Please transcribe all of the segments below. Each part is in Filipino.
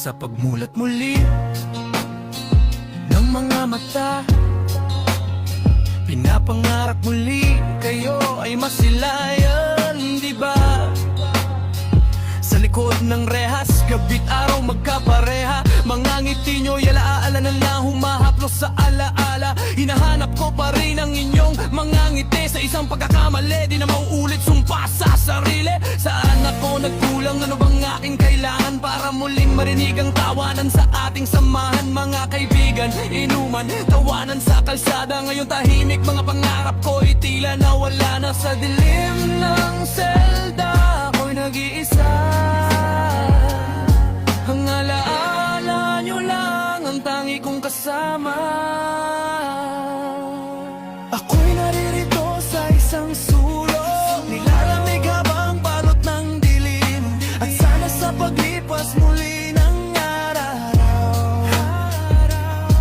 sa pagmulat muli ng mga mata. Pinapangarap muli kayo ay masilayan, di ba? Sa likod ng rehas, gabit araw magkapareha. Mga ngiti nyo'y alaala na humahaplos sa alaala. Hinahanap ko pa rin ang inyong mga ngiti. Sa isang pagkakamali, di na mauulit sumpa sa sarili. Saan ako nagkulang, ano bang aking kailangan para muling marinig ang tawanan sa ating samahan? Mga kaibigan, inuman, tawanan sa kalsada. Ngayon tahimik, mga pangarap ko'y tila nawala na sa dilim ng selda. Ako'y nag-iisa. Ang alaala nyo lang ang tangi kong kasama. Ako'y naririto sa isang sulok, nilalamig habang balot ng dilim. At sana sa paglipas muli ng araw,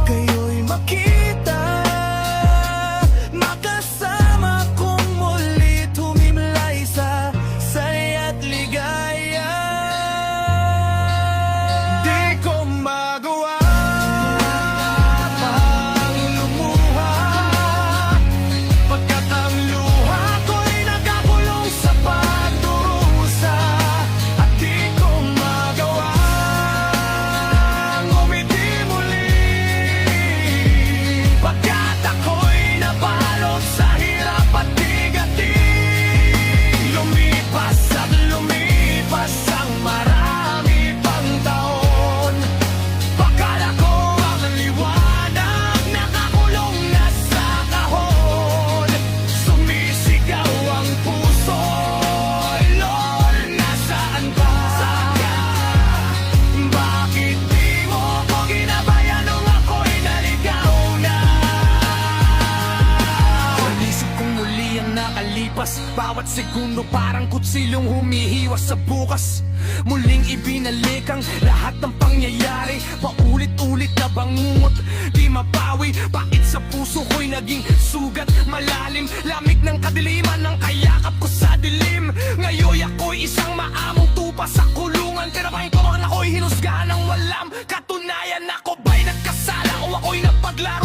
kayo'y makita, makasama kong muli tumimlay sa saya at ligaya. Di ko magawa pang lumuha, pagkat ang luha ko'y nagkakulong sa pagdurusa. At di ko magawa ngumiti muli, pagkat ako'y nabalot sa hirap at bigati. Lumipas at lumipas ang marami pang taon. Pakala ko ang liwanag nakakulong na sa kahon. Sumisigaw ang puso, Lord, nasaan ba? Bakit di mo ko ginabayan nung ako'y naligaw na? Naisip kong muli ang nakalipas. Bawat segundo parang kutsilong humihiwas sa bukas. Muling ibinalik ang lahat ng pangyayari. Paulit-ulit na bangungot, di mapawi. Bakit sa puso ko'y naging sugat malalim? Lamig ng kadiliman ng kayakap ko sa dilim. Ngayon ako'y isang maamong tupa sa kulungan. Tinabahin ko ang ako'y hinusgahan ng walam katunayan. Ako ba'y nagkasala o ako'y napaglaruan?